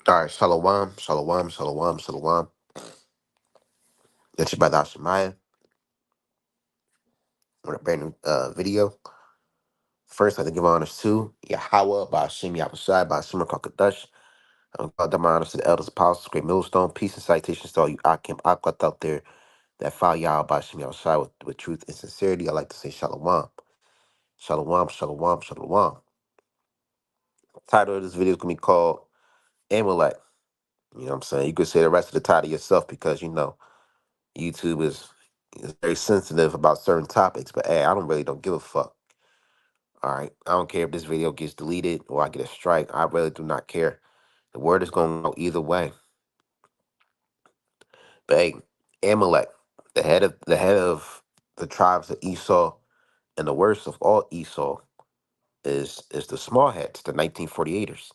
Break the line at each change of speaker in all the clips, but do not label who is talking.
All right, shalom, shalom, shalom, shalom. That's your brother Shemaiah with a brand new video. First, I'd like to give honors to Yahweh, by Hashem Yahushai, by Hashem Kakadash. I'm going to my honors to the elders, apostles, great millstone. Peace and citations to all you Akim Aklat out there that follow Yahweh by Hashem Yahushai with truth and sincerity. I like to say shalom. Shalom, shalom, shalom. Title of this video is going to be called Amalek. You know what I'm saying? You could say the rest of the title yourself because, YouTube is very sensitive about certain topics, but hey, I don't give a fuck. All right, I don't care if this video gets deleted or I get a strike. I really do not care. The word is going to go either way. But hey, Amalek, the head of the tribes of Esau, and the worst of all Esau is the small heads, the 1948ers.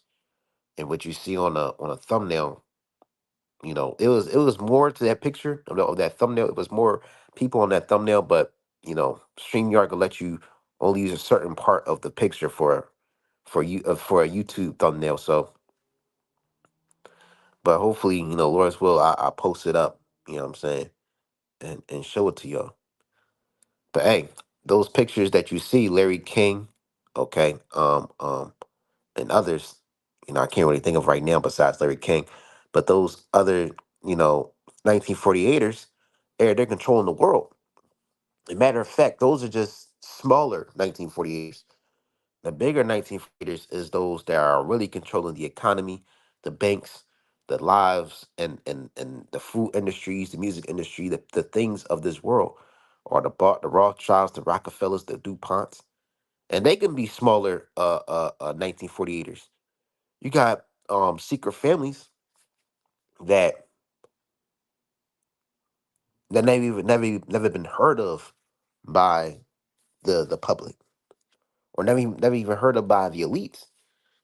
And what you see on a thumbnail, it was more to that picture of that thumbnail. It was more people on that thumbnail, but StreamYard will let you only use a certain part of the picture for a YouTube thumbnail. So, but hopefully, Lord's will, I post it up. You know what I'm saying, and show it to y'all. But hey, those pictures that you see, Larry King, okay, and others, I can't really think of right now besides Larry King, but those other, you know, 1948ers, they're controlling the world. As a matter of fact, those are just smaller 1948ers. The bigger 1948ers is those that are really controlling the economy, the banks, the lives, and the food industries, the music industry, the things of this world, or the Rothschilds, the Rockefellers, the DuPonts, and they can be smaller 1948ers. You got secret families that never been heard of by the public, or never even heard of by the elites.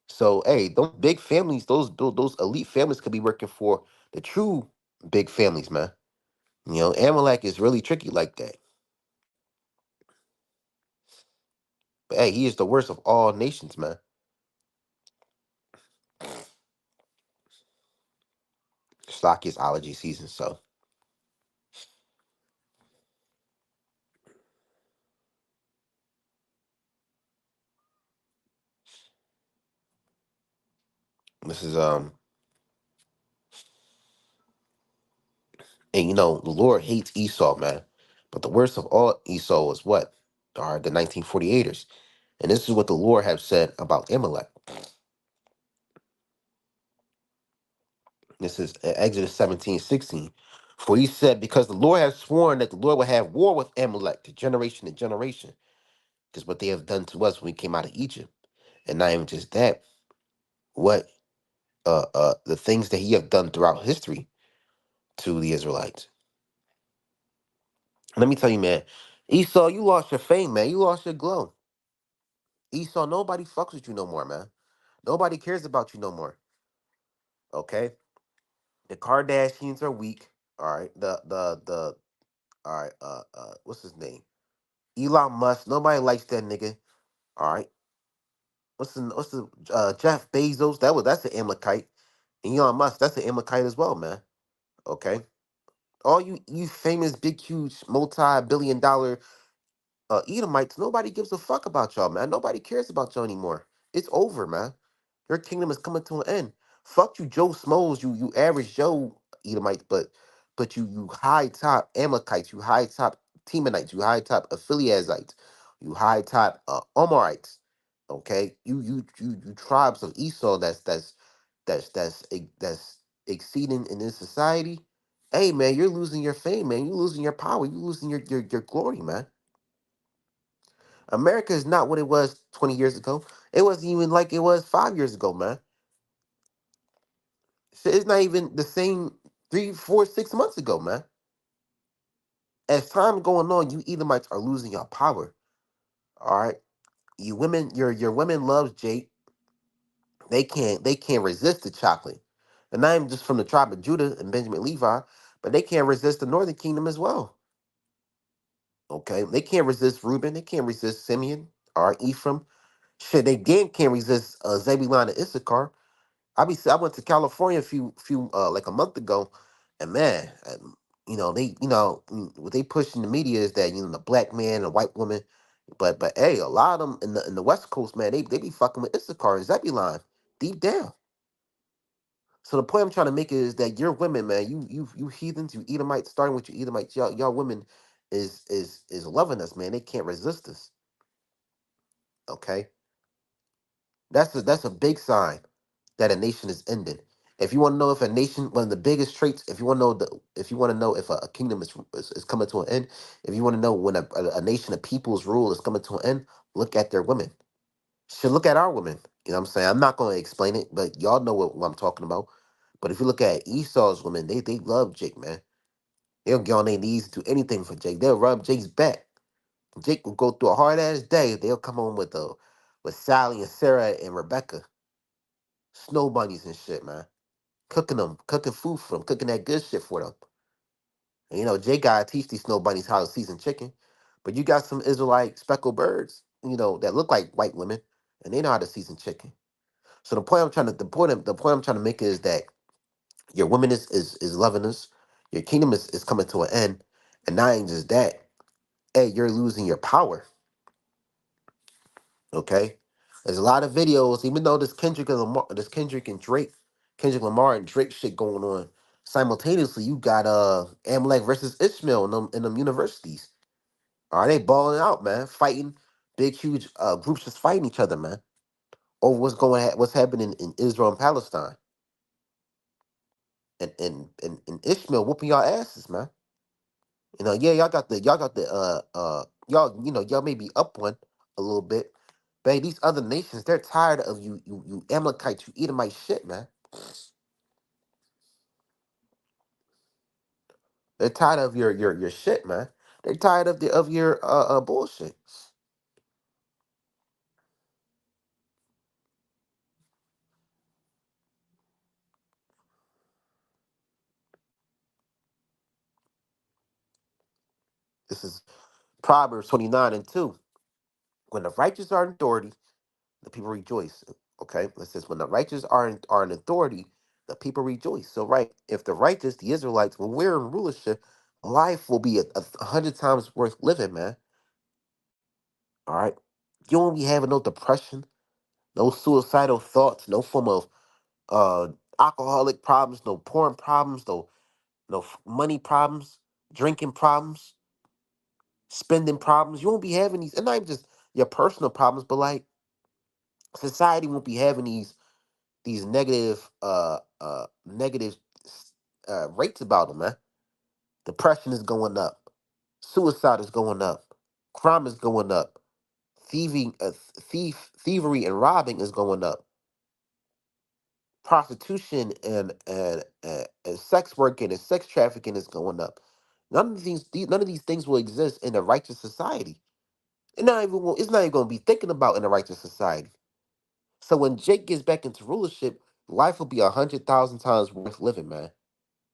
So hey, those big families, those elite families could be working for the true big families, man. Amalek is really tricky like that. But hey, he is the worst of all nations, man. Stock is allergy season, so this is and the Lord hates Esau, man. But the worst of all Esau is what? Are the 1948ers. And this is what the Lord have said about Amalek. This is Exodus 17:16. For he said, because the Lord has sworn that the Lord will have war with Amalek to generation. Because what they have done to us when we came out of Egypt. And not even just that, what the things that he have done throughout history to the Israelites. Let me tell you, man, Esau, you lost your fame, man. You lost your glow. Esau, nobody fucks with you no more, man. Nobody cares about you no more. Okay? The Kardashians are weak. All right. The all right, what's his name? Elon Musk. Nobody likes that nigga. All right. What's the Jeff Bezos? That's an Amalekite. And Elon Musk, that's an Amalekite as well, man. Okay. All you famous, big, huge, multi-billion-dollar Edomites, nobody gives a fuck about y'all, man. Nobody cares about y'all anymore. It's over, man. Your kingdom is coming to an end. Fuck you, Joe Smoes, you average Joe Edomites, but you high top Amalekites, you high top Temanites, you high top Affiliazites, you high top Omarites. Okay, you tribes of Esau that's exceeding in this society. Hey man, you're losing your fame, man. You're losing your power. You're losing your glory, man. America is not what it was 20 years ago. It wasn't even like it was 5 years ago, man. Shit, it's not even the same 3, 4, 6 months ago, man. As time going on, you Edomites are losing your power. All right. You women, your women loves Jake. They can't resist the chocolate. And not even just from the tribe of Judah and Benjamin Levi, but they can't resist the northern kingdom as well. Okay. They can't resist Reuben. They can't resist Simeon or Ephraim. Shit, they again can't resist Zebulon and Issachar. I went to California a few like a month ago, and man, they what they push in the media is that the black man and white woman, but hey, a lot of them in the West Coast, man, they be fucking with Issachar and Zebulon deep down. So the point I'm trying to make is that your women, man, you heathens, you Edomites, starting with your Edomites, y'all women is loving us, man. They can't resist us. Okay, that's a big sign that a nation is ended. If you want to know if a nation, one of the biggest traits, if you want to know if you want to know if a kingdom is coming to an end, if you want to know when a nation of people's rule is coming to an end, look at their women. Should look at our women. You know what I'm saying? I'm not going to explain it, but y'all know what I'm talking about. But if you look at Esau's women, they love Jake, man. They'll get on their knees and do anything for Jake. They'll rub Jake's back. Jake will go through a hard ass day. They'll come home with Sally and Sarah and Rebecca, snow bunnies and shit, man. Cooking food for them, cooking that good shit for them. And Jake gotta teach these snow bunnies how to season chicken. But you got some Israelite speckled birds, that look like white women, and they know how to season chicken. So the point I'm trying to make is that your woman is loving us, your kingdom is coming to an end, and not even just that. Hey, you're losing your power. Okay, there's a lot of videos. Even though this Kendrick Lamar and Drake shit going on simultaneously, you got Amalek versus Ishmael in them universities. All right, they balling out, man, fighting big huge groups just fighting each other, man, over what's happening in Israel and Palestine, and Ishmael whooping y'all asses, man. Yeah, y'all may be up one a little bit, but hey, these other nations, they're tired of you Amalekites, you Edomite shit, man. They're tired of your shit, man. They're tired of your bullshit. This is Proverbs 29:2. When the righteous are in authority, the people rejoice. Okay, it says when the righteous are in authority, the people rejoice. So right, if the righteous, the Israelites, when we're in rulership, life will be a hundred times worth living, man. All right, you won't be having no depression, no suicidal thoughts, no form of uh alcoholic problems, no porn problems, no money problems, drinking problems, spending problems. You won't be having these, and not even just your personal problems, but like society won't be having these negative rates about them, man. Depression is going up, suicide is going up, crime is going up, thievery and robbing is going up, prostitution and sex working and sex trafficking is going up. None of these things will exist in a righteous society. It's not even going to be thinking about in a righteous society. So when Jake gets back into rulership, life will be 100,000 times worth living, man.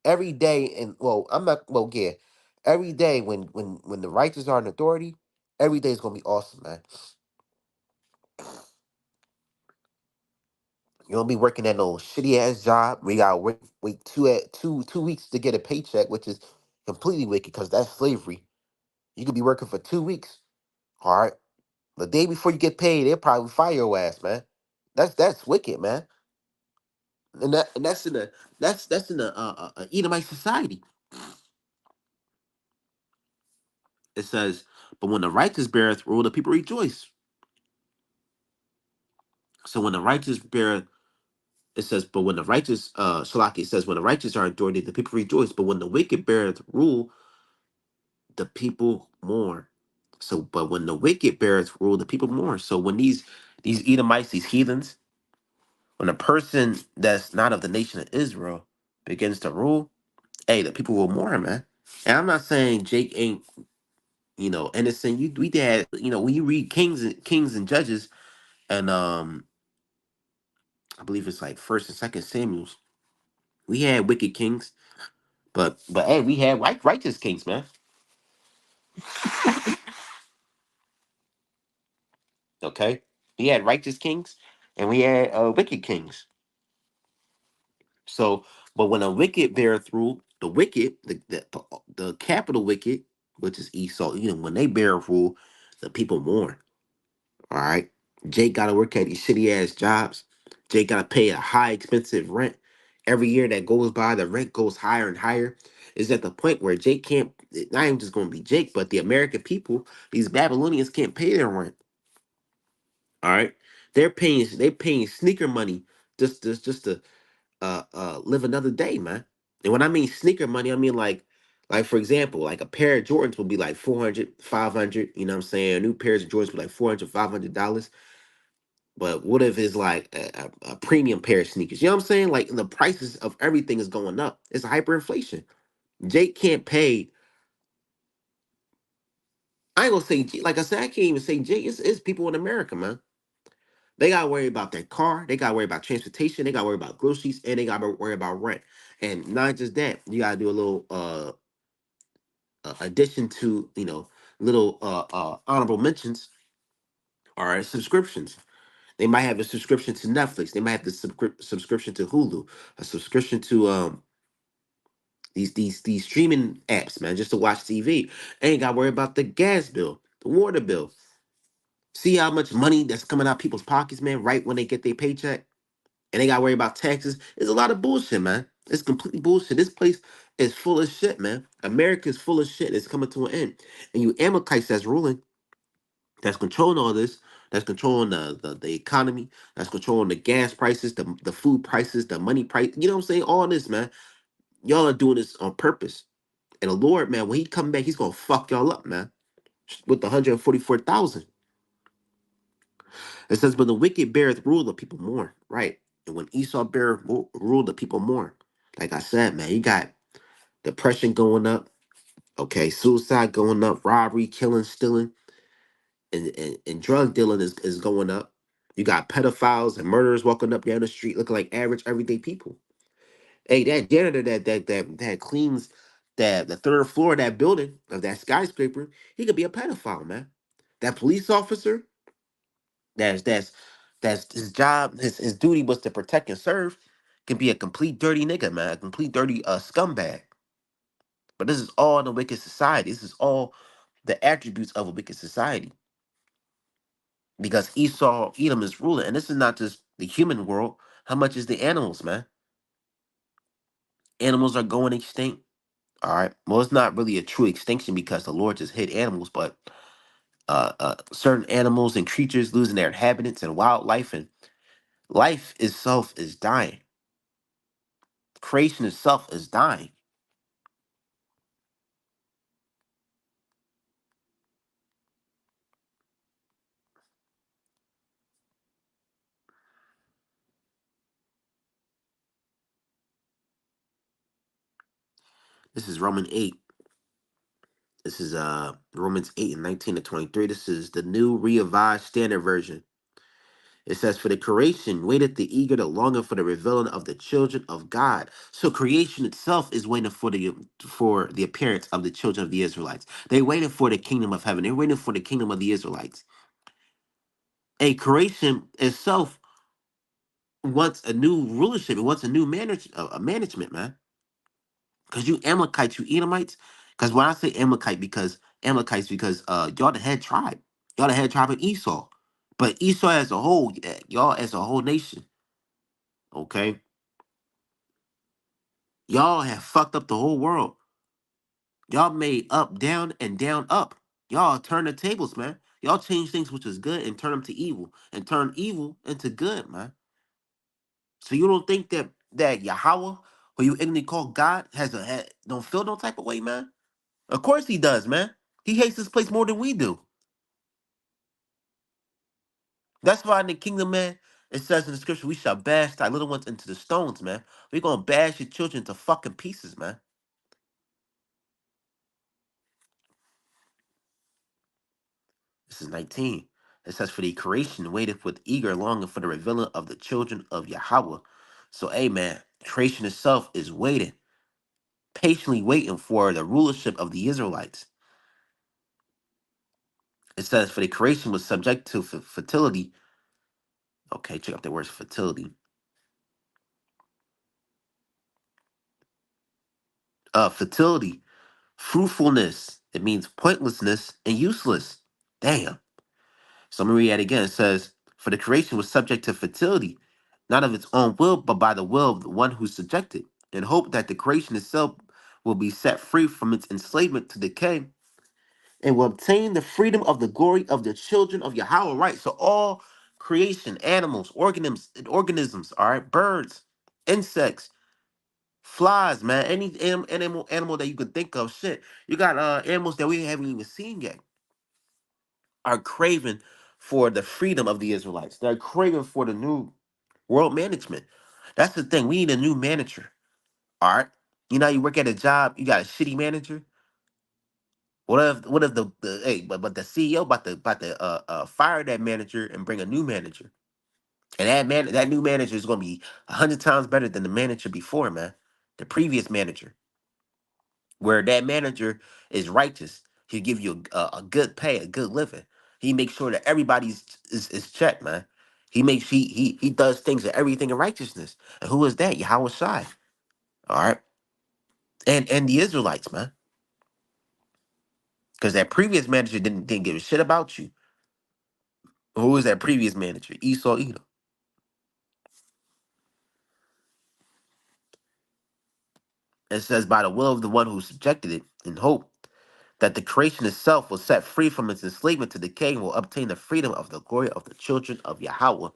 Every day, and well, I'm not well, yeah. Every day when the righteous are in authority, every day is gonna be awesome, man. You don't be working at no shitty ass job. We gotta wait 2 weeks to get a paycheck, which is completely wicked because that's slavery. You could be working for 2 weeks. All right, the day before you get paid, they'll probably fire your ass, man. That's wicked, man. And that's in a Edomite society. It says, but when the righteous beareth rule, the people rejoice. So when the righteous beareth, it says, but when the righteous, Shalaki, it says, when the righteous are authority, the people rejoice. But when the wicked beareth rule, the people mourn. So, but when the wicked beareth rule, the people mourn. So when these Edomites, these heathens, when a person that's not of the nation of Israel begins to rule, hey, the people will mourn, man. And I'm not saying Jake ain't, innocent. We had, when you read Kings and Judges, and I believe it's like First and Second Samuel's, we had wicked kings, but hey, we had righteous kings, man. Okay, we had righteous kings, and we had wicked kings. So, but when a wicked beareth rule, the wicked, the capital wicked, which is Esau, when they bear rule, the people mourn. All right. Jake got to work at these shitty ass jobs. Jake got to pay a high expensive rent. Every year that goes by, the rent goes higher and higher. Is at the point where Jake can't, not even just going to be Jake, but the American people, these Babylonians can't pay their rent. All right. They're paying sneaker money just to live another day, man. And when I mean sneaker money, I mean like for example, like a pair of Jordans will be like 400, 500. You know what I'm saying? A new pairs of Jordans will be like 400, $500. But what if it's like a premium pair of sneakers? You know what I'm saying? Like the prices of everything is going up. It's hyperinflation. Jake can't pay. I ain't gonna say like I said. I can't even say Jake. It's people in America, man. They gotta worry about their car. They gotta worry about transportation. They gotta worry about groceries, and they gotta worry about rent. And not just that, you gotta do a little addition to little honorable mentions are subscriptions. They might have a subscription to Netflix. They might have the subscription to Hulu, a subscription to these streaming apps, man, just to watch TV. Ain't got to worry about the gas bill, the water bill. See how much money that's coming out people's pockets, man, right when they get their paycheck, and they got to worry about taxes. It's a lot of bullshit, man. It's completely bullshit. This place is full of shit, man. America is full of shit. It's coming to an end, and you Amalekites that's ruling, that's controlling all this. That's controlling the economy. That's controlling the gas prices, the food prices, the money price. You know what I'm saying? All this, man. Y'all are doing this on purpose. And the Lord, man, when he come back, he's gonna fuck y'all up, man. With the 144,000. It says, but the wicked beareth rule, the people mourn. Right. And when Esau bear rule, the people mourn. Like I said, man, you got depression going up, okay, suicide going up, robbery, killing, stealing, and drug dealing is going up. You got pedophiles and murderers walking up down the street looking like average everyday people. Hey, that janitor that cleans the third floor of that building of that skyscraper, he could be a pedophile, man. That police officer, that's that's his job, his duty was to protect and serve, can be a complete dirty nigga, man, a complete dirty scumbag. But this is all in a wicked society. This is all the attributes of a wicked society. Because Esau, Edom is ruling, and this is not just the human world. How much is the animals, man? Animals are going extinct. All right. Well, it's not really a true extinction because the Lord just hid animals, but certain animals and creatures losing their inhabitants and wildlife and life itself is dying. Creation itself is dying. This is Romans 8. This is Romans 8 and 19 to 23. This is the new revised standard version. It says, for the creation waiteth the eager, the longing for the revealing of the children of God. So creation itself is waiting for the appearance of the children of the Israelites. They waited for the kingdom of heaven. They're waiting for the kingdom of the Israelites. A creation itself wants a new rulership. It wants a new management, man. Because you Amalekites, you Edomites. Because when I say Amalekite, because Amalekites, because y'all the head tribe. Y'all the head tribe of Esau. But Esau as a whole, y'all as a whole nation, okay? Y'all have fucked up the whole world. Y'all made up down and down up. Y'all turn the tables, man. Y'all change things which is good and turn them to evil, and turn evil into good, man. So you don't think that Yahweh, who you ignorantly call God, don't feel no type of way, man? Of course he does, man. He hates this place more than we do. That's why in the kingdom, man, it says in the scripture, we shall bash thy little ones into the stones, man. We're gonna bash your children to fucking pieces, man. This is 19. It says, for the creation waiteth with eager longing for the revealing of the children of Yahweh. So, amen. Creation itself is waiting, patiently waiting for the rulership of the Israelites. It says, for the creation was subject to fertility. Okay, check out the words fertility. Fertility, fruitfulness. It means pointlessness and useless. Damn. So let me read that again. It says, "For the creation was subject to fertility, not of its own will, but by the will of the one who subjected, in hope that the creation itself will be set free from its enslavement to decay and will obtain the freedom of the glory of the children of Yahweh." Right. So all creation, animals, organisms, all right, birds, insects, flies, man, any animal that you could think of. Shit, you got animals that we haven't even seen yet are craving for the freedom of the Israelites. They're craving for the new world management. That's the thing. We need a new manager. All right. You know, you work at a job, you got a shitty manager. What if the hey, but the CEO about to fire that manager and bring a new manager. And that new manager is gonna be 100 times better than the manager before, man. The previous manager. Where that manager is righteous. He'll give you a good pay, a good living. He makes sure that everybody's is checked, man. He does things and everything in righteousness. And who is that? Yahweh Shai. All right. And the Israelites, man. Because that previous manager didn't give a shit about you. Who was that previous manager? Esau Edom. It says, by the will of the one who subjected it, in hope that the creation itself will set free from its enslavement to decay and will obtain the freedom of the glory of the children of Yahweh.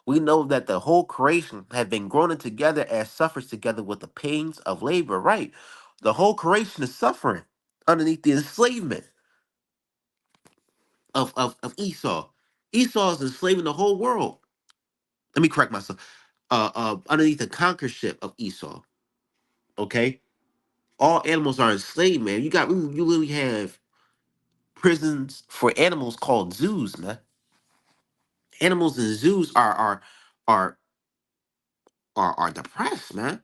We know that the whole creation had been groaning together as suffers together with the pains of labor. Right. The whole creation is suffering underneath the enslavement of Esau. Esau is enslaving the whole world. Let me correct myself. Underneath the conquerorship of Esau. Okay? All animals are enslaved, man. You literally have prisons for animals called zoos, man. Animals in zoos are are depressed, man.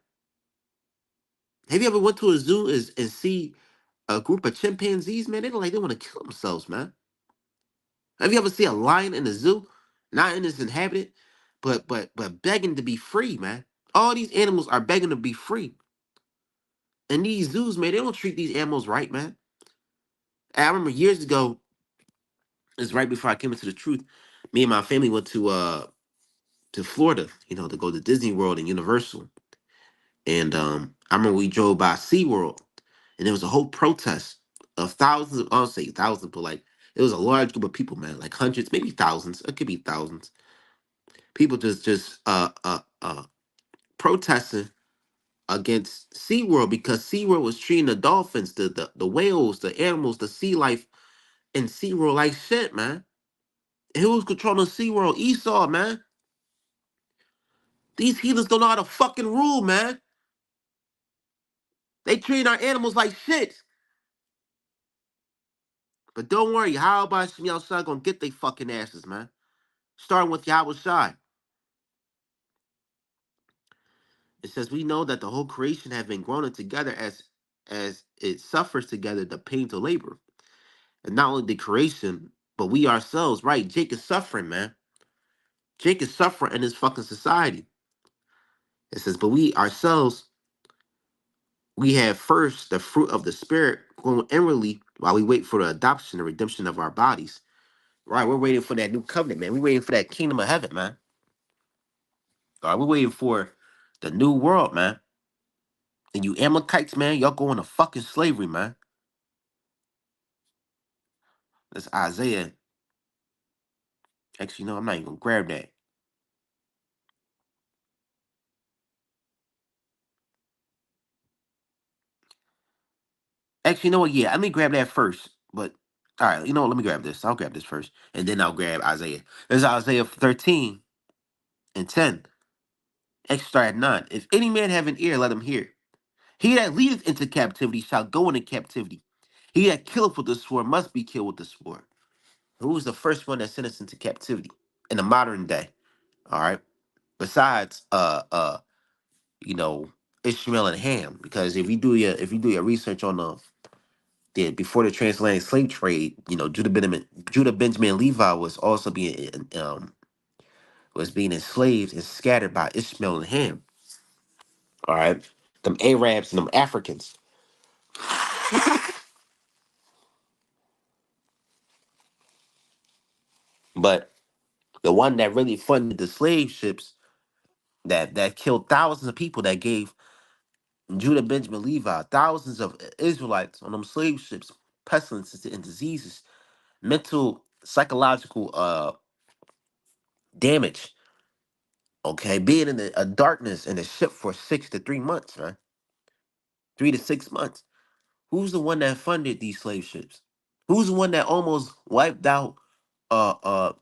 Have you ever went to a zoo and see a group of chimpanzees, man? They look like they want to kill themselves, man. Have you ever seen a lion in a zoo, not in its inhabited, but begging to be free, man? All these animals are begging to be free. And these zoos, man, they don't treat these animals right, man. I remember years ago, it's right before I came into the truth. Me and my family went to Florida, to go to Disney World and Universal. And I remember we drove by SeaWorld and there was a whole protest of thousands of, I'll say thousands, but like it was a large group of people, man, like hundreds, maybe thousands. It could be thousands. People just protesting against SeaWorld because SeaWorld was treating the dolphins, the whales, the animals, the sea life in SeaWorld like shit, man. And who was controlling SeaWorld? Esau, man. These heathens don't know how to fucking rule, man. They treat our animals like shit. But don't worry, how about some y'all son gonna get they fucking asses, man. Starting with Yahweh Shai. It says, we know that the whole creation have been groaning together as it suffers together the pains of labor. And not only the creation, but we ourselves, right? Jake is suffering, man. Jake is suffering in this fucking society. It says, but we ourselves, we have first the fruit of the spirit growing inwardly while we wait for the adoption and redemption of our bodies. Right, we're waiting for that new covenant, man. We're waiting for that kingdom of heaven, man. All right, we're waiting for the new world, man. And you Amalekites, man, y'all going to fucking slavery, man. That's Isaiah. Actually, no, I'm not even gonna grab that. Actually, you know what? Yeah, let me grab that first. But all right, you know what? Let me grab this. I'll grab this first, and then I'll grab Isaiah. There's Isaiah 13 and 10. Actually, start at 9. If any man have an ear, let him hear. He that leadeth into captivity shall go into captivity. He that killeth with the sword must be killed with the sword. Who was the first one that sent us into captivity in the modern day? All right. Besides, you know, Ishmael and Ham, because if you do your research on the before the transatlantic slave trade, Judah, Benjamin, and Levi was also being enslaved and scattered by Ishmael and Ham. All right, them Arabs and them Africans. But the one that really funded the slave ships that killed thousands of people, that gave Judah, Benjamin, Levi, thousands of Israelites on them slave ships, pestilences and diseases, mental, psychological damage. Okay, being in a darkness in a ship for 6 to 3 months, man, 3 to 6 months. Who's the one that funded these slave ships? Who's the one that almost wiped out uh uh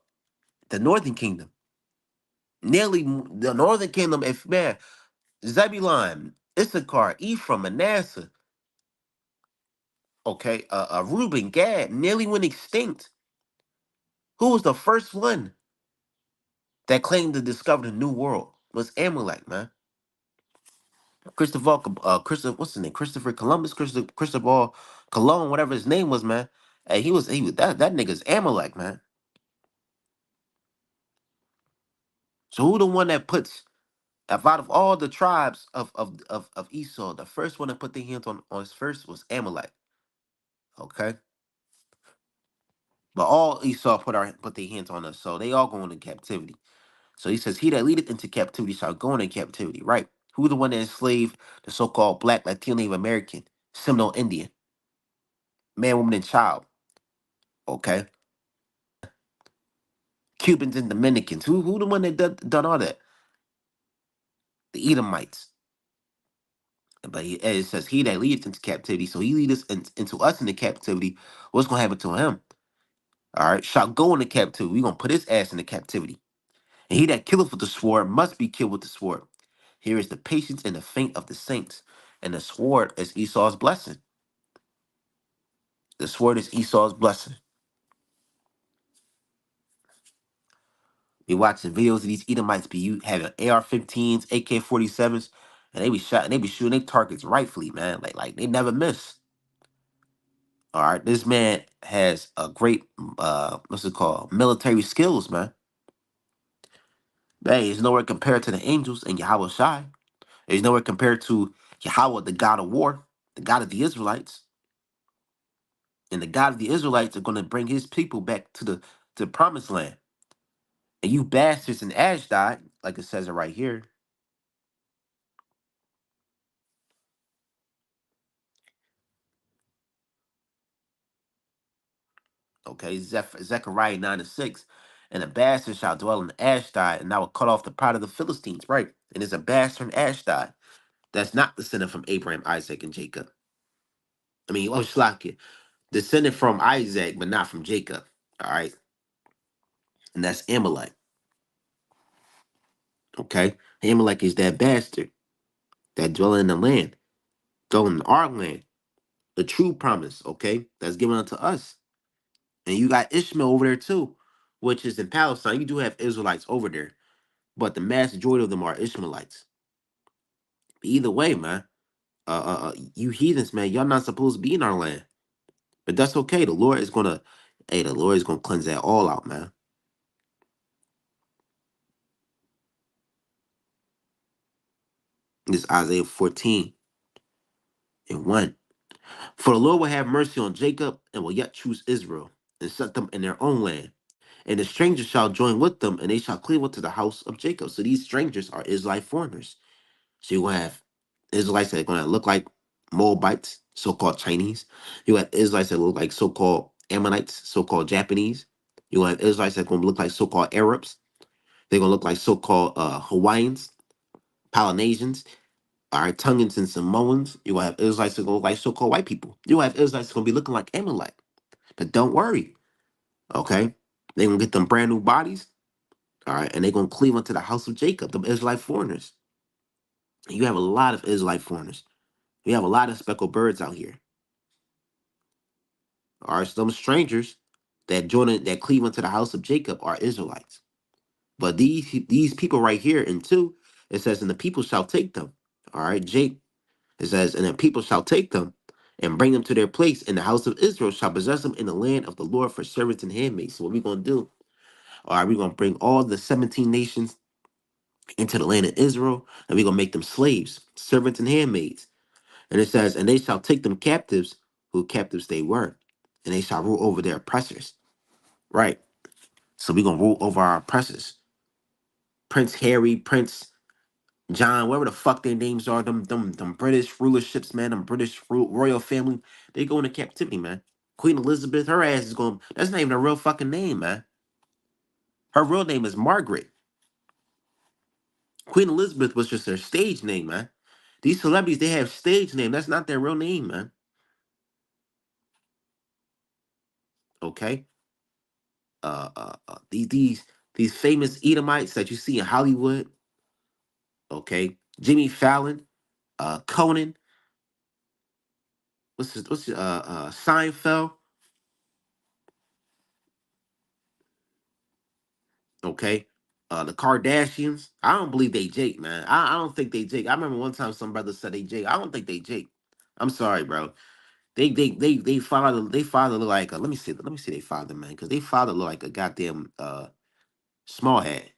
the Northern Kingdom? Nearly the Northern Kingdom, if man, Zebulon, Issachar, Ephraim, Manasseh, okay, Reuben, Gad, nearly went extinct. Who was the first one that claimed to discover the new world? Was Amalek, man. Christopher, what's his name? Christopher Columbus, Christopher Cologne, whatever his name was, man. Hey, he was that nigga's Amalek, man. So who the one that puts, if out of all the tribes of Esau, the first one to put their hands on his first was Amalek. Okay, but all Esau put their hands on us, so they all go into captivity. So he says, "He that leadeth into captivity shall go into captivity." Right? Who the one that enslaved the so-called Black, Latino, Native American, Seminole Indian, man, woman, and child? Okay, Cubans and Dominicans. Who the one that done all that? The Edomites. But it says, "He that leadeth into captivity," so he lead us into us into captivity. What's gonna happen to him? All right, shall go into captivity. We gonna put his ass into captivity. And he that killeth with the sword must be killed with the sword. Here is the patience and the faint of the saints, and the sword is Esau's blessing. The sword is Esau's blessing. Be watching videos of these Edomites be having AR-15s, AK-47s, and they be shot and they be shooting their targets rightfully, man. Like they never miss. All right, this man has a great what's it called? Military skills, man. Hey, it's nowhere compared to the angels and Yahweh Shai. It's nowhere compared to Yahweh, the God of war, the God of the Israelites. And the God of the Israelites are going to bring his people back to the promised land. And you bastards in Ashdod, like it says it right here, okay, Zechariah 9 and 6. And a bastard shall dwell in Ashdod, and I will cut off the pride of the Philistines. Right. And there's a bastard in Ashdod. That's not descended from Abraham, Isaac, and Jacob. I mean, oh, Shlakia, descended from Isaac, but not from Jacob. All right. And that's Amalek. Okay. Amalek is that bastard that dwell in the land, dwell in our land, the true promise, okay, that's given unto us. And you got Ishmael over there too, which is in Palestine. You do have Israelites over there, but the mass majority of them are Ishmaelites. Either way, man, you heathens, man, y'all not supposed to be in our land. But that's okay. The Lord is gonna cleanse that all out, man. This is Isaiah 14:1. For the Lord will have mercy on Jacob and will yet choose Israel and set them in their own land. And the strangers shall join with them, and they shall cleave unto the house of Jacob. So these strangers are Israelite foreigners. So you will have Israelites that are going to look like Moabites, so-called Chinese. You have Israelites that look like so-called Ammonites, so-called Japanese. You will have Israelites that are going to look like so-called Arabs. They're going to look like so-called Hawaiians, Polynesians, all right, Tongans and Samoans. You will have Israelites that are going to look like so-called white people. You will have Israelites that are going to be looking like Amalek. But don't worry, okay? They're going to get them brand new bodies, all right? And they're going to cleave unto the house of Jacob, the Israelite foreigners. And you have a lot of Israelite foreigners. We have a lot of speckled birds out here. Are some strangers that cleave unto the house of Jacob are Israelites. But these people right here in 2, it says, and the people shall take them. All right, Jake, it says, and the people shall take them and bring them to their place, and the house of Israel shall possess them in the land of the Lord for servants and handmaids. So what we gonna do? All right, we're gonna bring all the 17 nations into the land of Israel, and we're gonna make them slaves, servants and handmaids. And it says, and they shall take them captives who captives they were, and they shall rule over their oppressors. Right. So we gonna rule over our oppressors. Prince Harry, Prince John, whatever the fuck their names are, them British rulerships, man, them British royal family, they go into captivity, man. Queen Elizabeth, her ass is going. That's not even a real fucking name, man. Her real name is Margaret. Queen Elizabeth was just her stage name, man. These celebrities, they have stage name. That's not their real name, man. Okay. These famous Edomites that you see in Hollywood. Okay. Jimmy Fallon, Conan, Seinfeld. Okay. The Kardashians. I don't believe they Jake, man. I don't think they Jake. I remember one time some brother said they Jake. I don't think they Jake. I'm sorry, bro. They father look like let me see they father, man, because they father look like a goddamn small head.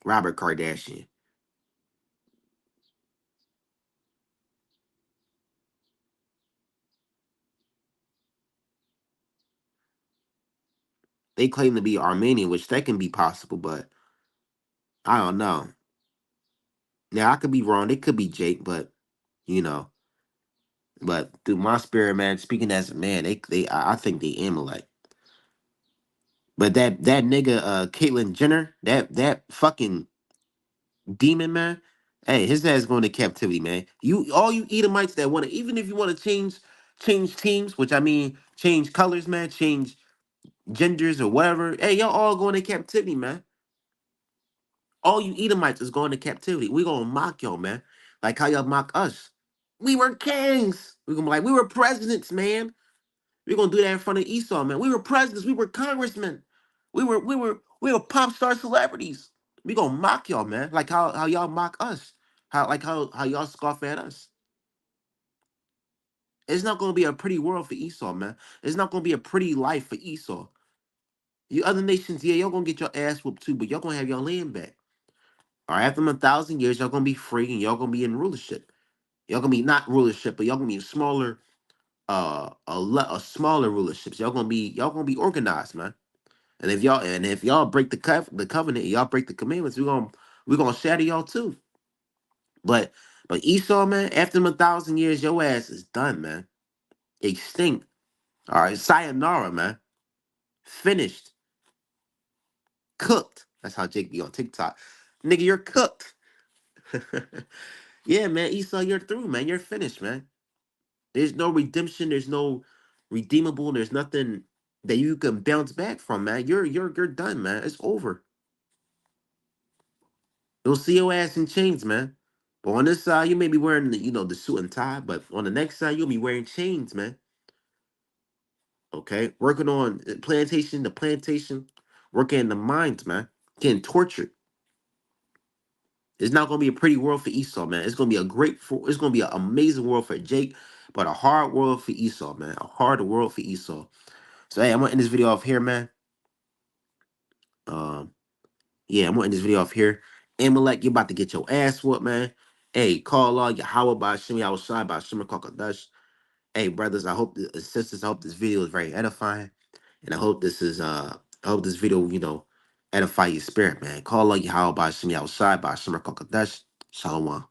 Robert Kardashian. They claim to be Armenian, which that can be possible, but I don't know. Now I could be wrong. They could be Jake, but you know, but through my spirit, man, speaking as a man, I think they Amalek. But that nigga Caitlyn Jenner, that fucking demon, man. Hey, his ass going to captivity, man. You all you Edomites that want to, even if you want to change teams, which I mean change colors, man, change genders or whatever. Hey, y'all all going to captivity, man. All you Edomites is going to captivity. We gonna mock y'all, man. Like how y'all mock us. We were kings. We gonna be like, we were presidents, man. We gonna do that in front of Esau, man. We were presidents. We were congressmen. We were pop star celebrities. We gonna mock y'all, man. Like how y'all mock us. How y'all scoff at us. It's not gonna be a pretty world for Esau, man. It's not gonna be a pretty life for Esau. You other nations, yeah, y'all gonna get your ass whooped too, but y'all gonna have your land back. All right, after 1,000 years, y'all gonna be free and y'all gonna be in rulership. Y'all gonna be not rulership, but y'all gonna be smaller, a smaller rulerships. Y'all gonna be organized, man. And if y'all break the covenant, y'all break the commandments, we gonna shatter y'all too. But but Esau, man, after 1,000 years, your ass is done, man. Extinct. All right, sayonara, man. Finished, cooked. That's how Jake be on TikTok. Nigga, you're cooked. Yeah, man, Esau, you're through, man. You're finished, man. There's no redemption. There's no redeemable. There's nothing that you can bounce back from, man. You're done, man. It's over. You'll see your ass in chains, man. But on this side, you may be wearing the suit and tie, but on the next side, you'll be wearing chains, man. Okay, working on the plantation, working in the mines, man. Getting tortured. It's not gonna be a pretty world for Esau, man. It's gonna be it's gonna be an amazing world for Jake, but a hard world for Esau, man. A hard world for Esau. So hey, I'm gonna end this video off here, man. Um, yeah, I'm gonna end this video off here. Amalek, you about to get your ass whooped, man. Hey, call all Yahweh by Shimmy outside by Shimmer Kakadash. Hey, brothers, sisters, I hope this video is very edifying. And I hope this video, edify your spirit, man. Call all Yahweh by Shimmy outside by Shimmer Kakadash. Shalom.